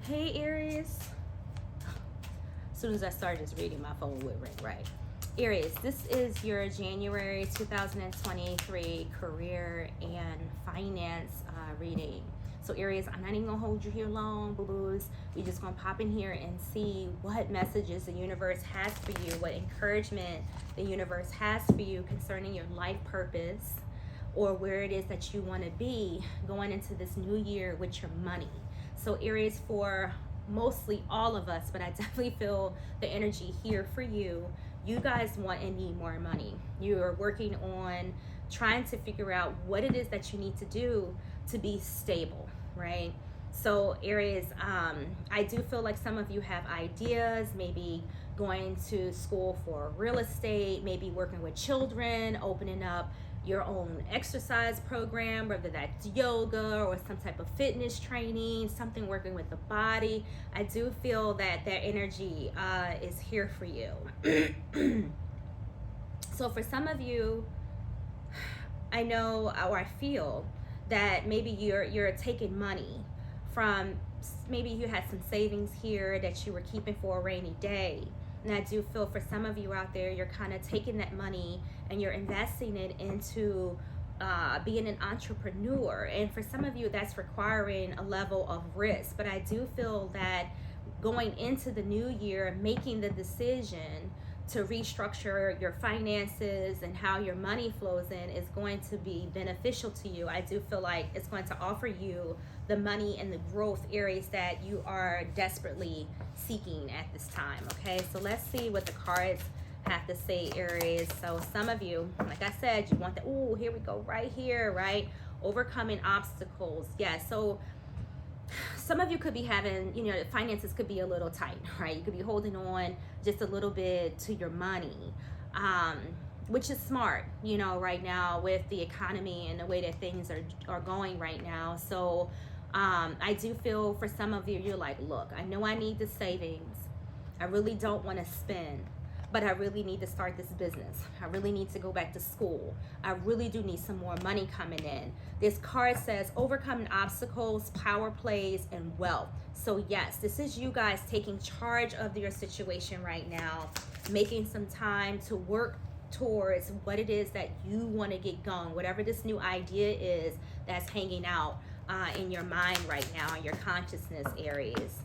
Hey Aries. As soon as I started just reading, my phone would ring, right? Aries, this is your January 2023 career and finance reading. So Aries, I'm not even gonna hold you here long, boo-boos. We just gonna pop in here and see what messages the universe has for you, what encouragement the universe has for you concerning your life purpose or where it is that you want to be going into this new year with your money. So Aries, for mostly all of us, but I definitely feel the energy here for you. You guys want and need more money. You're working on trying to figure out what it is that you need to do to be stable, right? So Aries, I do feel like some of you have ideas, maybe going to school for real estate, maybe working with children, opening up your own exercise program, whether that's yoga or some type of fitness training, something working with the body. I do feel that that energy is here for you. So for some of you, I know or I feel that maybe you're taking money from, maybe you had some savings here that you were keeping for a rainy day. And I do feel for some of you out there, you're kind of taking that money and you're investing it into being an entrepreneur. And for some of you, that's requiring a level of risk. But I do feel that going into the new year, making the decision to restructure your finances and how your money flows in is going to be beneficial to you. I do feel like it's going to offer you the money and the growth areas that you are desperately seeking at this time. Okay, so let's see what the cards have to say, Aries. So some of you, like I said, you want the, oh, here we go, right here, right? Overcoming obstacles. Yeah, so some of you could be having, finances could be a little tight, right? You could be holding on just a little bit to your money, um, which is smart, right now with the economy and the way that things are going right now. So I do feel for some of you, you're like, look, I know I need the savings. I really don't want to spend, but I really need to start this business. I really need to go back to school. I really do need some more money coming in. This card says overcoming obstacles, power plays, and wealth. So yes, this is you guys taking charge of your situation right now, making some time to work towards what it is that you want to get going, whatever this new idea is that's hanging out in your mind right now, in your consciousness, Aries.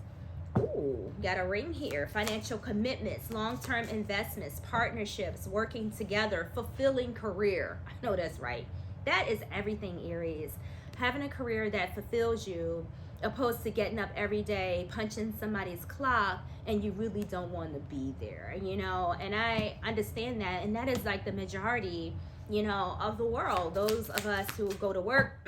Ooh, got a ring here. Financial commitments, long-term investments, partnerships, working together, fulfilling career. I know that's right. That is everything, Aries. Having a career that fulfills you, opposed to getting up every day, punching somebody's clock, and you really don't want to be there, And I understand that, and that is like the majority, of the world. Those of us who go to work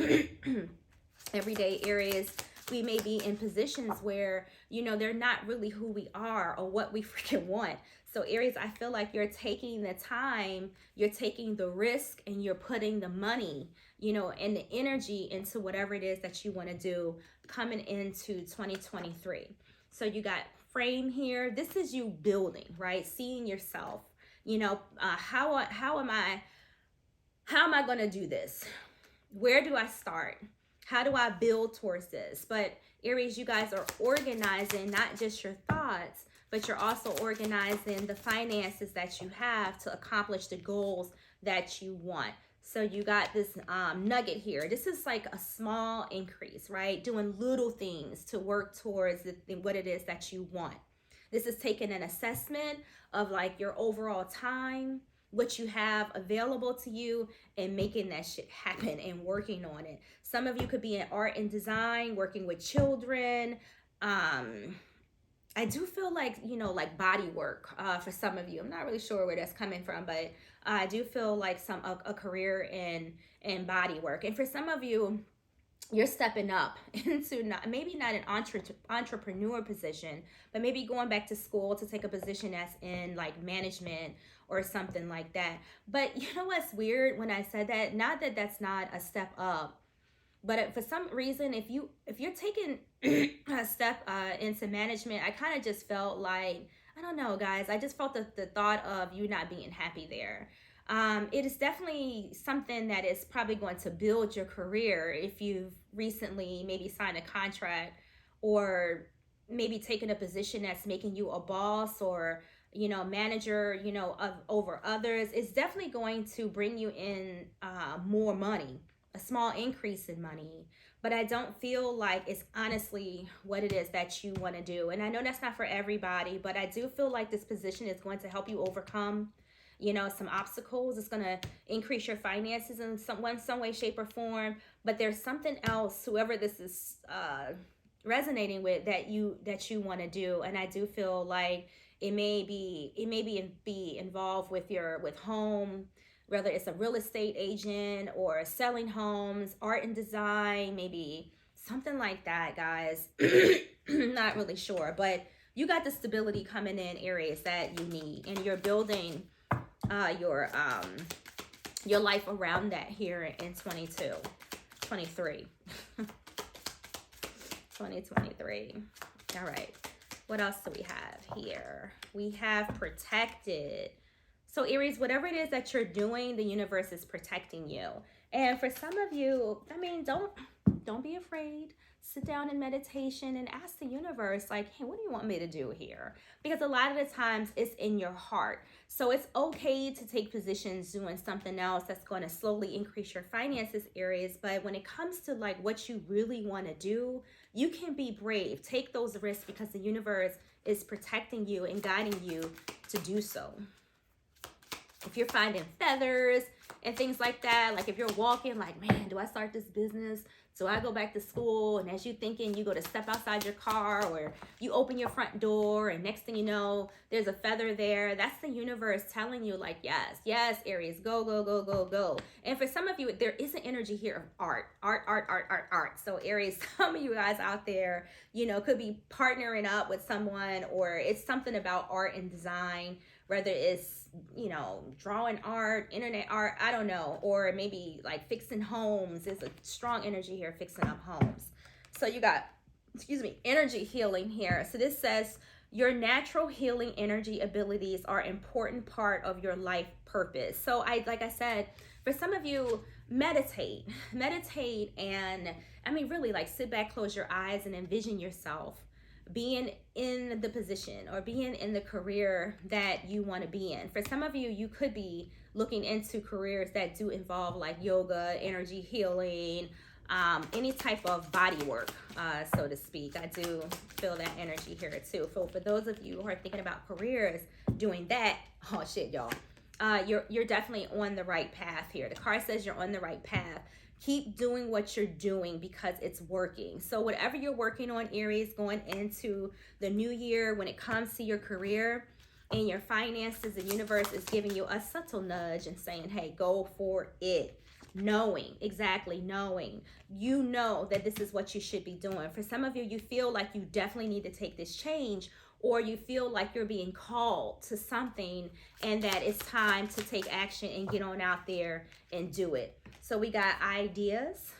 everyday areas, we may be in positions where they're not really who we are or what we freaking want. So Aries, I feel like you're taking the time, you're taking the risk, and you're putting the money, and the energy into whatever it is that you want to do coming into 2023. So you got frame here. This is you building, right? Seeing yourself, how am I going to do this? Where do I start? How do I build towards this? But Aries, you guys are organizing not just your thoughts, but you're also organizing the finances that you have to accomplish the goals that you want. So you got this nugget here. This is like a small increase, right? Doing little things to work towards what it is that you want. This is taking an assessment of like your overall time, what you have available to you, and making that shit happen and working on it. Some of you could be in art and design, working with children. I do feel like, like body work for some of you. I'm not really sure where that's coming from, but I do feel like a career in body work. And for some of you, you're stepping up into maybe not an entrepreneur position, but maybe going back to school to take a position that's in like management or something like that. But you know what's weird when I said that? Not that that's not a step up, but for some reason, if you're taking a step into management, I kind of just felt like, I don't know, guys. I just felt the thought of you not being happy there. It is definitely something that is probably going to build your career if you've recently maybe signed a contract or maybe taking a position that's making you a boss or, manager, of over others, is definitely going to bring you in more money, a small increase in money. But I don't feel like it's honestly what it is that you want to do. And I know that's not for everybody, but I do feel like this position is going to help you overcome, some obstacles. It's going to increase your finances in some way, shape, or form. But there's something else, whoever this is resonating with, that you want to do. And I do feel like it may be involved with home, whether it's a real estate agent or selling homes, art and design, maybe something like that, guys. Not really sure, but you got the stability coming in, Aries, that you need, and you're building your life around that here in 23. 2023. All right. What else do we have here? We have protected. So Aries, whatever it is that you're doing, the universe is protecting you. And for some of you, I mean, don't be afraid. Sit down in meditation and ask the universe, like, hey, what do you want me to do here? Because a lot of the times it's in your heart. So it's okay to take positions doing something else that's going to slowly increase your finances, Aries. But when it comes to like what you really want to do, you can be brave. Take those risks because the universe is protecting you and guiding you to do so. If you're finding feathers and things like that, like if you're walking like, man, do I start this business? Do I go back to school? And as you're thinking, you go to step outside your car or you open your front door and next thing you know, there's a feather there. That's the universe telling you like, yes, Aries, go, go, go, go, go. And for some of you, there is an energy here of art. So Aries, some of you guys out there, could be partnering up with someone, or it's something about art and design, whether it's, drawing art, internet art, I don't know, or maybe like fixing homes. There's a strong energy here, fixing up homes. So you got, energy healing here. So this says your natural healing energy abilities are an important part of your life purpose. So like I said, for some of you, meditate, and I mean, really like sit back, close your eyes and envision yourself being in the position or being in the career that you want to be in. For some of you, you could be looking into careers that do involve like yoga, energy healing, any type of body work, so to speak. I do feel that energy here too. So for those of you who are thinking about careers doing that, oh shit, y'all, you're definitely on the right path here. The card says you're on the right path. Keep doing what you're doing because it's working. So whatever you're working on, Aries, going into the new year, when it comes to your career and your finances, the universe is giving you a subtle nudge and saying, hey, go for it. Knowing you know that this is what you should be doing. For some of you, you feel like you definitely need to take this change, or you feel like you're being called to something and that it's time to take action and get on out there and do it. So we got ideas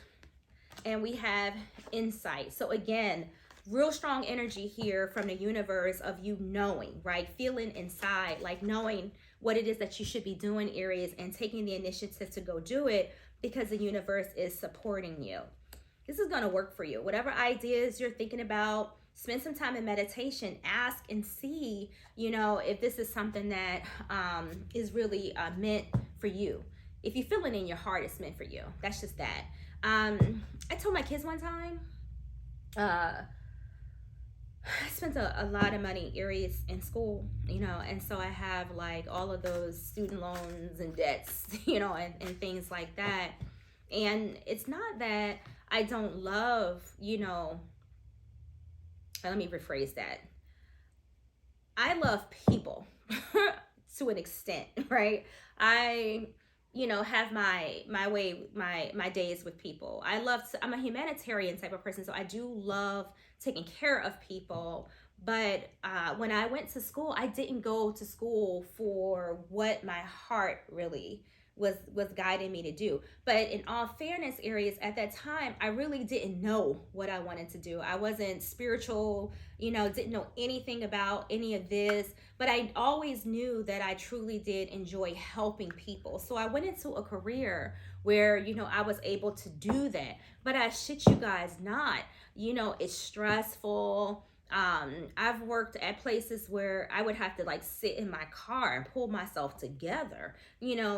and we have insight. So again, real strong energy here from the universe of you knowing, right? Feeling inside, like knowing what it is that you should be doing, Aries, and taking the initiative to go do it because the universe is supporting you. This is going to work for you. Whatever ideas you're thinking about, spend some time in meditation, ask and see, if this is something that is really meant for you. If you feel it in your heart, it's meant for you. That's just that. I told my kids one time, I spent a lot of money, Aries, in school, and so I have like all of those student loans and debts, and things like that. And it's not that I don't love, let me rephrase that. I love people to an extent, right? I have my days with people. I'm a humanitarian type of person, so I do love taking care of people. But when I went to school, I didn't go to school for what my heart really was guiding me to do. But in all fairness, Aries, at that time, I really didn't know what I wanted to do. I wasn't spiritual, didn't know anything about any of this, but I always knew that I truly did enjoy helping people. So I went into a career where, I was able to do that. But I shit you guys not, it's stressful. I've worked at places where I would have to like sit in my car and pull myself together,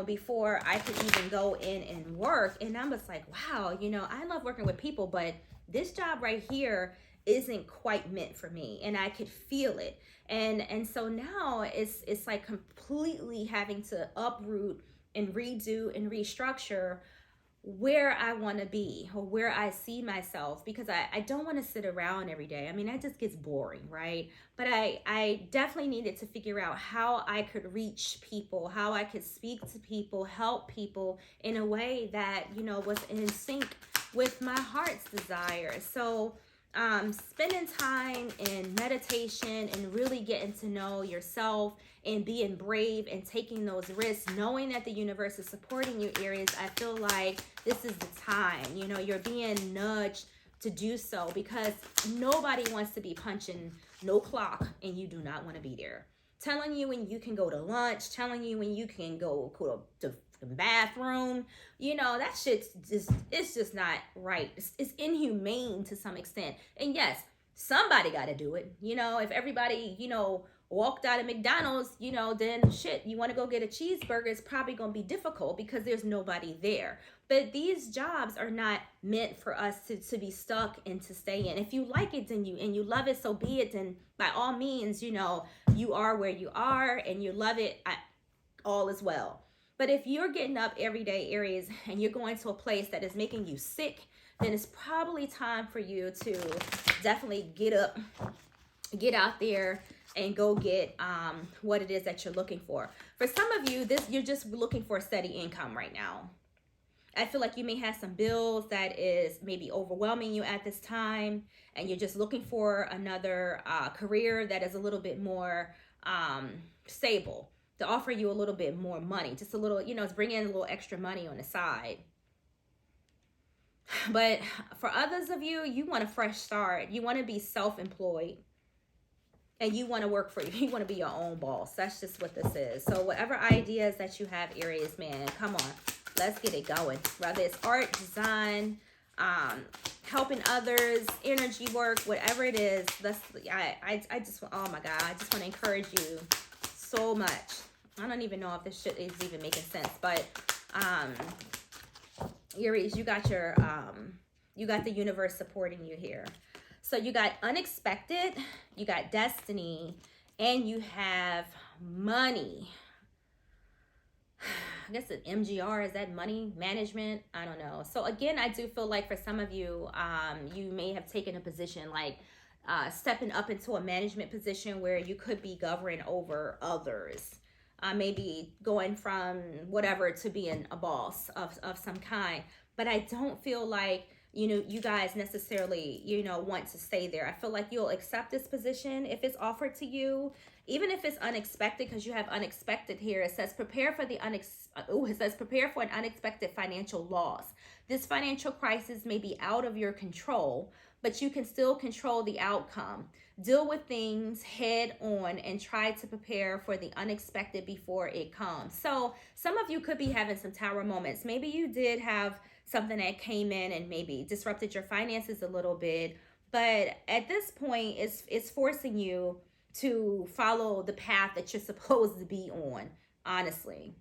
before I could even go in and work. And I was like, wow, I love working with people, but this job right here isn't quite meant for me, and I could feel it. And so now it's like completely having to uproot and redo and restructure where I want to be or where I see myself, because I don't want to sit around every day. I mean, that just gets boring, right? But I definitely needed to figure out how I could reach people, how I could speak to people, help people in a way that, was in sync with my heart's desire. So spending time in meditation and really getting to know yourself and being brave and taking those risks, knowing that the universe is supporting you, Aries, I feel like this is the time. You're being nudged to do so, because nobody wants to be punching no clock and you do not want to be there. Telling you when you can go to lunch, telling you when you can go to the bathroom, that shit's it's just not right. It's inhumane to some extent. And yes, somebody got to do it. If everybody, walked out of McDonald's, then shit, you want to go get a cheeseburger, it's probably going to be difficult because there's nobody there. But these jobs are not meant for us to be stuck and to stay in. If you like it, then you love it, so be it. Then by all means, you are where you are and you love it, all is well. But if you're getting up every day, Aries, and you're going to a place that is making you sick, then it's probably time for you to definitely get up, get out there, and go get what it is that you're looking for. For some of you, you're just looking for a steady income right now. I feel like you may have some bills that is maybe overwhelming you at this time, and you're just looking for another career that is a little bit more stable, to offer you a little bit more money, just a little, it's bringing in a little extra money on the side. But for others of you, you want a fresh start. You want to be self-employed. And you want to work for you. You want to be your own boss. That's just what this is. So whatever ideas that you have, Aries, man, come on. Let's get it going. Whether it's art, design, helping others, energy work, whatever it is. I just, oh my God, I just want to encourage you so much. I don't even know if this shit is even making sense, but Aries, you got the universe supporting you here. So you got unexpected, you got destiny, and you have money. I guess an MGR, is that money management? I don't know. So again, I do feel like for some of you, you may have taken a position like stepping up into a management position where you could be governing over others. Maybe going from whatever to being a boss of some kind. But I don't feel like, you guys necessarily, want to stay there. I feel like you'll accept this position if it's offered to you, even if it's unexpected, because you have unexpected here. It says prepare for an unexpected financial loss. This financial crisis may be out of your control, but you can still control the outcome. Deal with things head on and try to prepare for the unexpected before it comes. So some of you could be having some tower moments. Maybe you did have something that came in and maybe disrupted your finances a little bit, but at this point it's forcing you to follow the path that you're supposed to be on, honestly.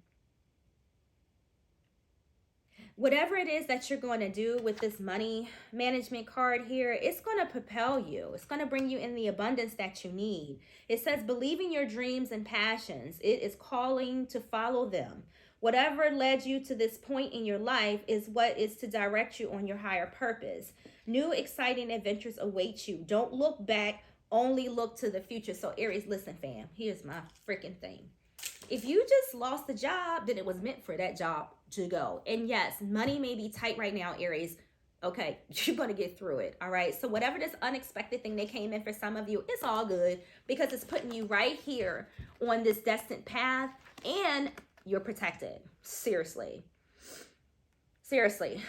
Whatever it is that you're going to do with this money management card here, it's going to propel you. It's going to bring you in the abundance that you need. It says, believe in your dreams and passions. It is calling to follow them. Whatever led you to this point in your life is what is to direct you on your higher purpose. New exciting adventures await you. Don't look back, only look to the future. So Aries, listen fam, here's my freaking thing. If you just lost the job, then it was meant for that job to go. And yes, money may be tight right now, Aries. Okay, you're going to get through it, all right? So whatever this unexpected thing that came in for some of you, it's all good, because it's putting you right here on this destined path, and you're protected. Seriously. Seriously.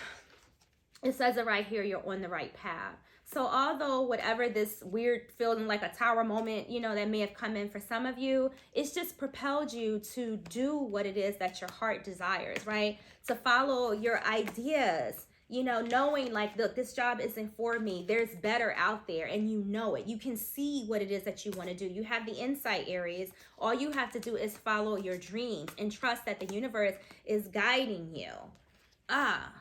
It says it right here, you're on the right path. So although whatever this weird feeling like a tower moment, that may have come in for some of you, it's just propelled you to do what it is that your heart desires, right? To follow your ideas, knowing like, look, this job isn't for me. There's better out there, and you know it. You can see what it is that you want to do. You have the insight, Aries. All you have to do is follow your dreams and trust that the universe is guiding you. Ah,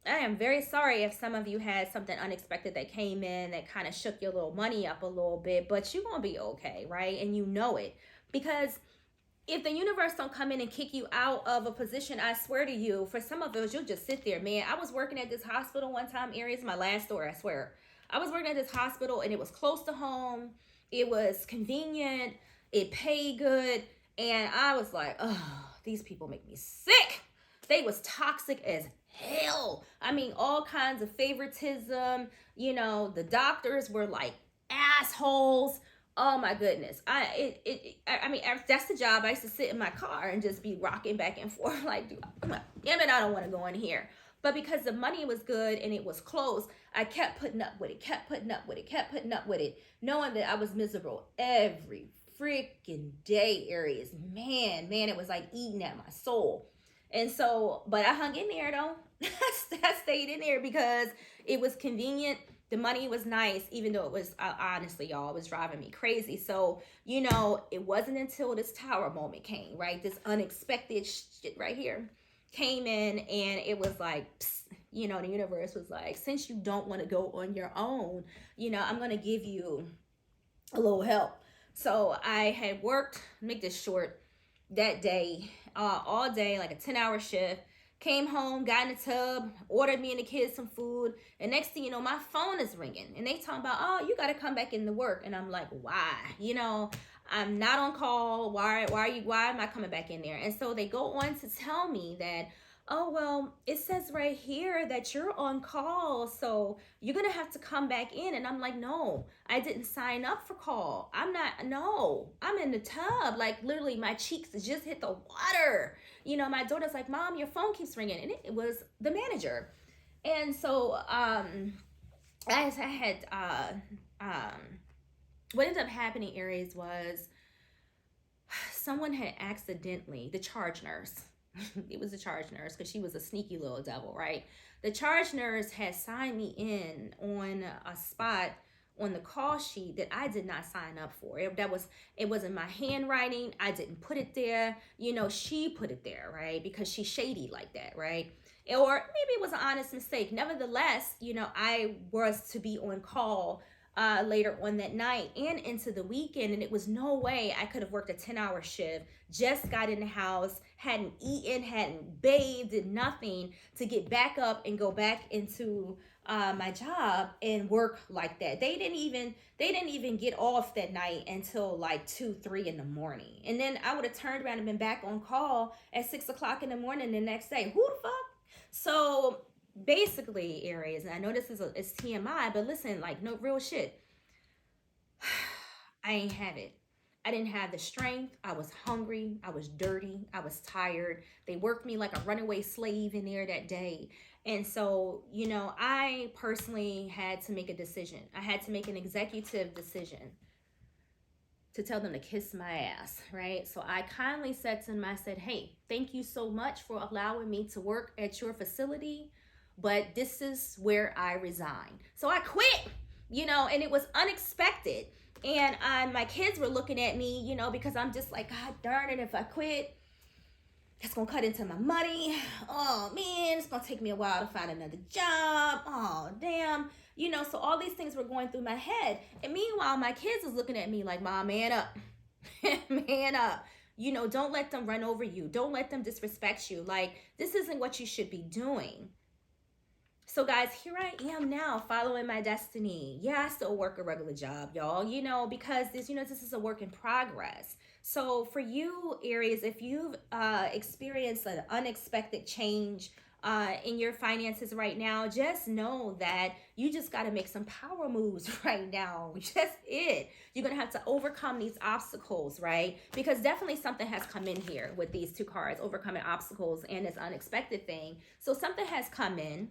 I am very sorry if some of you had something unexpected that came in that kind of shook your little money up a little bit, but you're going to be okay, right? And you know it. Because if the universe don't come in and kick you out of a position, I swear to you, for some of us, you'll just sit there, man. I was working at this hospital one time, Aries, my last story, I swear. I was working at this hospital and it was close to home. It was convenient. It paid good. And I was like, oh, these people make me sick. They was toxic as hell. I mean, all kinds of favoritism. The doctors were like assholes. Oh my goodness. I mean, that's the job. I used to sit in my car and just be rocking back and forth like, damn it, I don't want to go in here. But because the money was good and it was close, I kept putting up with it, kept putting up with it, knowing that I was miserable every freaking day, Aries. Man, it was like eating at my soul. And so, but I hung in there though. I stayed in there because it was convenient. The money was nice, even though it was, honestly, y'all, it was driving me crazy. So, it wasn't until this tower moment came, right? This unexpected shit right here came in, and it was like, psst, the universe was like, since you don't want to go on your own, I'm going to give you a little help. So I had worked, make this short, that day, all day, like a 10-hour shift. Came home, got in the tub, ordered me and the kids some food, and next thing you know, my phone is ringing, and they talking about, oh, you got to come back into work, and I'm like, why? I'm not on call. Why am I coming back in there? And so they go on to tell me that, oh, well, it says right here that you're on call, so you're gonna have to come back in. And I'm like, no, I didn't sign up for call. I'm in the tub, like literally my cheeks just hit the water. My daughter's like, Mom, your phone keeps ringing, and it was the manager. And so I had what ended up happening, Aries, was someone had accidentally, the charge nurse, it was the charge nurse, because she was a sneaky little devil, right? The charge nurse had signed me in on a spot on the call sheet that I did not sign up for. It wasn't my handwriting. I didn't put it there. She put it there, right? Because she's shady like that, right? Or maybe it was an honest mistake. Nevertheless, I was to be on call later on that night and into the weekend, and it was no way I could have worked a 10-hour shift, just got in the house, hadn't eaten, hadn't bathed, did nothing to get back up and go back into my job and work like that. They didn't even get off that night until like 2-3 in the morning, and then I would have turned around and been back on call at 6 o'clock in the morning the next day. Who the fuck? So basically, Aries, and I know this is it's TMI, but listen, like, no, real shit, I ain't have it. I didn't have the strength. I was hungry. I was dirty. I was tired. They worked me like a runaway slave in there that day. And so, I personally had to make a decision. I had to make an executive decision to tell them to kiss my ass, right? So I kindly said to them, I said, hey, thank you so much for allowing me to work at your facility, but this is where I resign. So I quit, and it was unexpected. And my kids were looking at me, because I'm just like, God darn it, if I quit, it's going to cut into my money. Oh, man, it's going to take me a while to find another job. Oh, damn. So all these things were going through my head. And meanwhile, my kids was looking at me like, Mom, man up. Man up. Don't let them run over you. Don't let them disrespect you. Like, this isn't what you should be doing. So guys, here I am now following my destiny. Yeah, I still work a regular job, y'all, because this is a work in progress. So for you, Aries, if you've experienced an unexpected change in your finances right now, just know that you just got to make some power moves right now. Just it. You're going to have to overcome these obstacles, right? Because definitely something has come in here with these two cards, overcoming obstacles and this unexpected thing. So something has come in,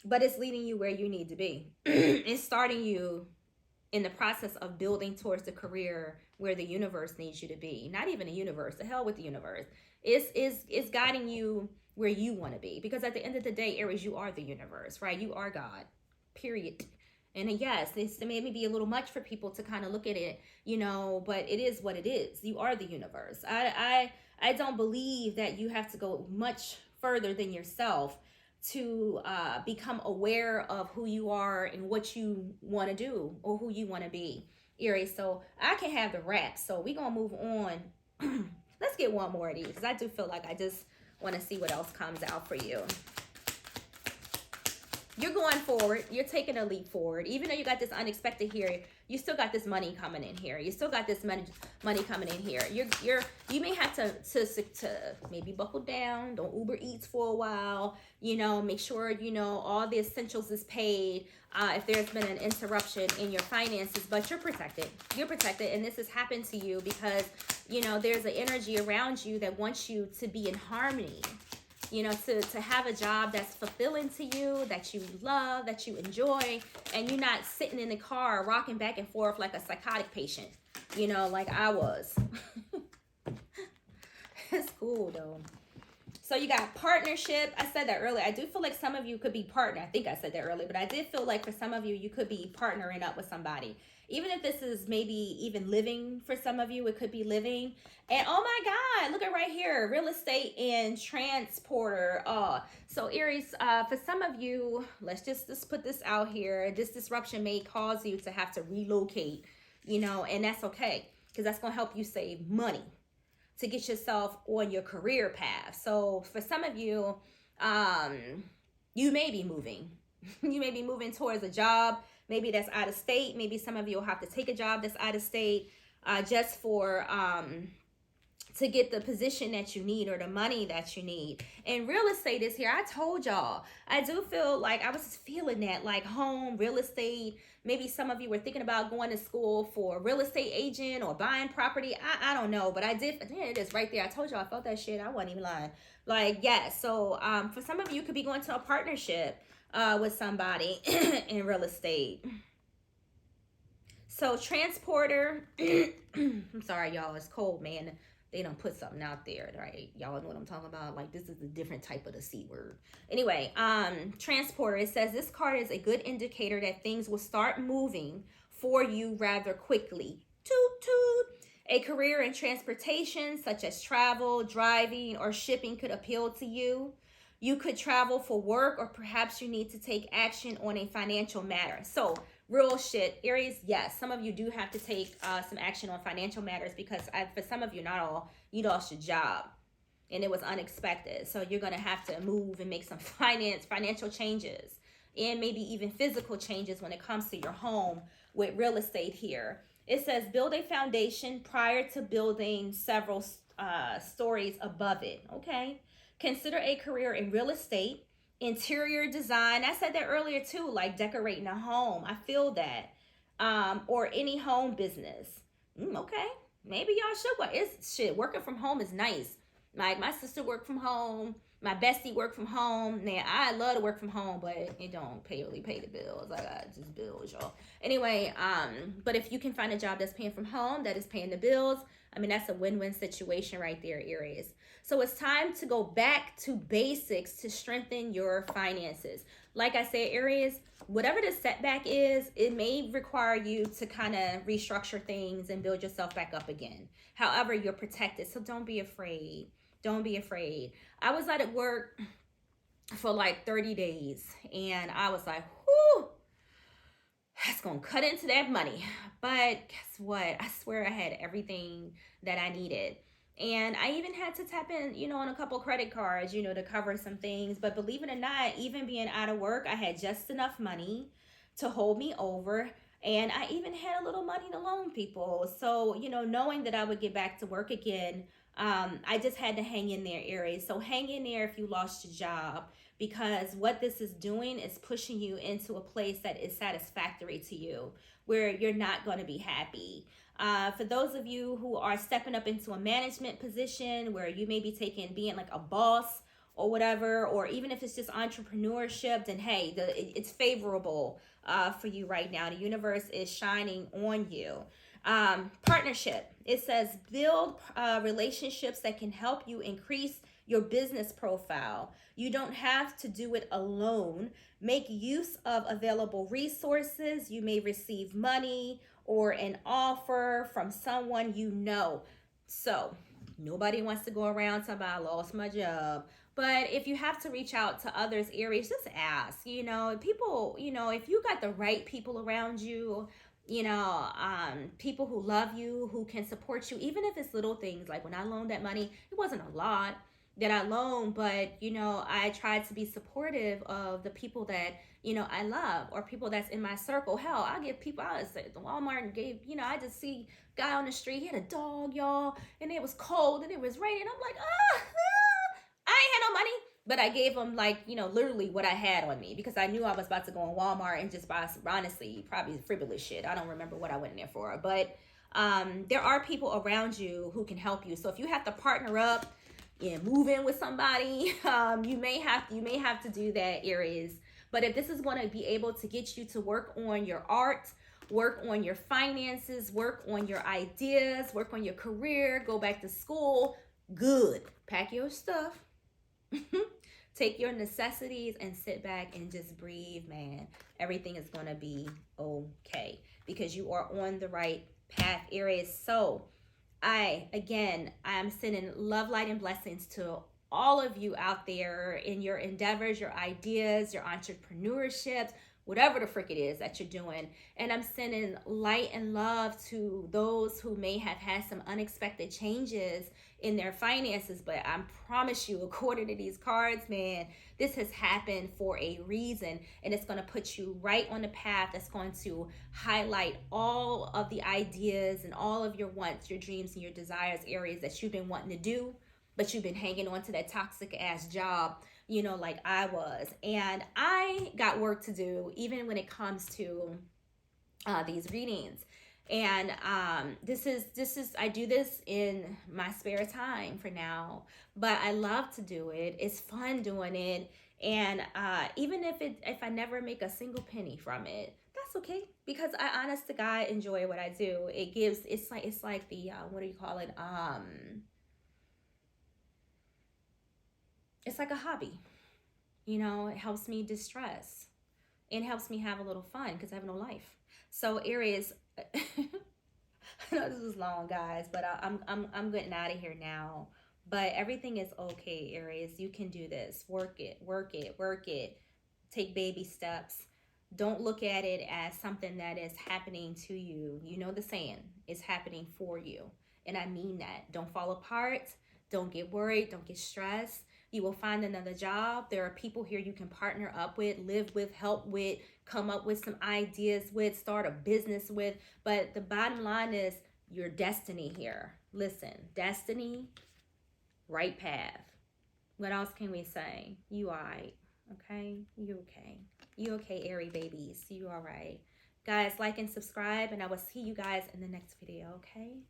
but it's leading you where you need to be. It's starting you in the process of building towards the career where the universe needs you to be. Not even the universe, the hell with the universe. It's guiding you where you want to be, because at the end of the day, Aries, you are the universe, right? You are God, period. And yes, this maybe be a little much for people to kind of look at it, but it is what it is. You are the universe. I don't believe that you have to go much further than yourself to become aware of who you are and what you want to do or who you want to be, Aries. So I can have the rap. So we gonna move on. Let's get one more of these, because I do feel like I just want to see what else comes out for you. You're going forward. You're taking a leap forward. Even though you got this unexpected here, you still got this money coming in here. You still got this money coming in here. You may have to maybe buckle down. Don't Uber Eats for a while. Make sure all the essentials is paid. If there's been an interruption in your finances, but you're protected. You're protected, and this has happened to you because there's an energy around you that wants you to be in harmony. To have a job that's fulfilling to you, that you love, that you enjoy, and you're not sitting in the car rocking back and forth like a psychotic patient, like I was. It's cool though. So you got partnership. I said that earlier. I do feel like some of you could be partner. I think I said that earlier, but I did feel like for some of you, you could be partnering up with somebody. Even if this is maybe even living for some of you, it could be living. And oh my God, look at right here, real estate and transporter. So Aries, for some of you, let's just put this out here. This disruption may cause you to have to relocate, and that's okay, because that's going to help you save money to get yourself on your career path. So for some of you, you may be moving. You may be moving towards a job, maybe that's out of state. Maybe some of you will have to take a job that's out of state just for to get the position that you need or the money that you need. And real estate is here. I told y'all, I do feel like I was feeling that, like home, real estate. Maybe some of you were thinking about going to school for a real estate agent or buying property. I don't know, but I did. There it is right there. I told y'all I felt that shit. I wasn't even lying. Like, yeah. So for some of you, could be going to a partnership with somebody in real estate. So transporter. I'm sorry, y'all. It's cold, man. They don't put something out there, right? Y'all know what I'm talking about. Like, this is a different type of the C word. Anyway, transporter. It says this card is a good indicator that things will start moving for you rather quickly. Toot toot. A career in transportation, such as travel, driving, or shipping, could appeal to you. You could travel for work, or perhaps you need to take action on a financial matter. So real shit, Aries, yes, some of you do have to take some action on financial matters, because for some of you, not all, you lost your job and it was unexpected. So you're going to have to move and make some financial changes, and maybe even physical changes when it comes to your home with real estate here. It says build a foundation prior to building several stories above it. Okay. Consider a career in real estate, interior design. I said that earlier too, like decorating a home. I feel that. Or any home business. Okay. Maybe y'all should work. It's shit. Working from home is nice. Like my sister worked from home. My bestie worked from home. Now I love to work from home, but it don't really pay the bills. I got just bills, y'all. Anyway, but if you can find a job that's paying from home, that is paying the bills, I mean, that's a win-win situation right there, Aries. So it's time to go back to basics to strengthen your finances. Like I said, Aries, whatever the setback is, it may require you to kind of restructure things and build yourself back up again. However, you're protected, so don't be afraid. Don't be afraid. I was out at work for like 30 days, and I was like, whoo, that's going to cut into that money. But guess what? I swear I had everything that I needed. And I even had to tap in, on a couple credit cards, to cover some things. But believe it or not, even being out of work, I had just enough money to hold me over. And I even had a little money to loan people. So, knowing that I would get back to work again, I just had to hang in there, Aries. So hang in there if you lost your job, because what this is doing is pushing you into a place that is satisfactory to you, where you're not going to be happy. For those of you who are stepping up into a management position where you may be being like a boss or whatever, or even if it's just entrepreneurship, then hey, it's favorable for you right now. The universe is shining on you. Partnership. It says build relationships that can help you increase your business profile. You don't have to do it alone. Make use of available resources. You may receive money or an offer from someone you know. So, nobody wants to go around talking about I lost my job. But if you have to reach out to others, Aries, just ask. People, if you got the right people around you, people who love you, who can support you, even if it's little things. Like when I loaned that money, it wasn't a lot that I loaned, but I tried to be supportive of the people that I love, or people that's in my circle. Hell, I give people, I was at the Walmart and gave, I just see guy on the street, he had a dog, y'all, and it was cold and it was raining. I'm like, I ain't had no money. But I gave him, like, literally what I had on me, because I knew I was about to go in Walmart and just buy some, honestly, probably frivolous shit. I don't remember what I went in there for. But there are people around you who can help you. So if you have to partner up and move in with somebody, you may have to do that, Aries. But if this is going to be able to get you to work on your art, work on your finances, work on your ideas, work on your career, go back to school, good. Pack your stuff. Take your necessities and sit back and just breathe, man. Everything is going to be okay because you are on the right path, Aries. So I'm sending love, light, and blessings to all of you out there in your endeavors, your ideas, your entrepreneurships, whatever the frick it is that you're doing. And I'm sending light and love to those who may have had some unexpected changes in their finances. But I promise you, according to these cards, man, this has happened for a reason. And it's going to put you right on the path that's going to highlight all of the ideas and all of your wants, your dreams, and your desires, areas that you've been wanting to do, but you've been hanging on to that toxic ass job, like I was. And I got work to do, even when it comes to these readings. And this is I do this in my spare time for now, but I love to do it. It's fun doing it. And even if I never make a single penny from it, that's okay, because I honest to God enjoy what I do. It's like the what do you call it? It's like a hobby. It helps me distress. It helps me have a little fun because I have no life. So Aries, I know this was long, guys, but I'm getting out of here now. But everything is okay, Aries. You can do this. Work it, work it, work it. Take baby steps. Don't look at it as something that is happening to you. You know the saying, it's happening for you. And I mean that. Don't fall apart. Don't get worried. Don't get stressed. You will find another job. There are people here you can partner up with, live with, help with, come up with some ideas with, start a business with. But the bottom line is your destiny here. Listen, destiny, right path. What else can we say? You all right. Okay? You okay. You okay, Airy babies. You all right. Guys, like and subscribe, and I will see you guys in the next video, okay?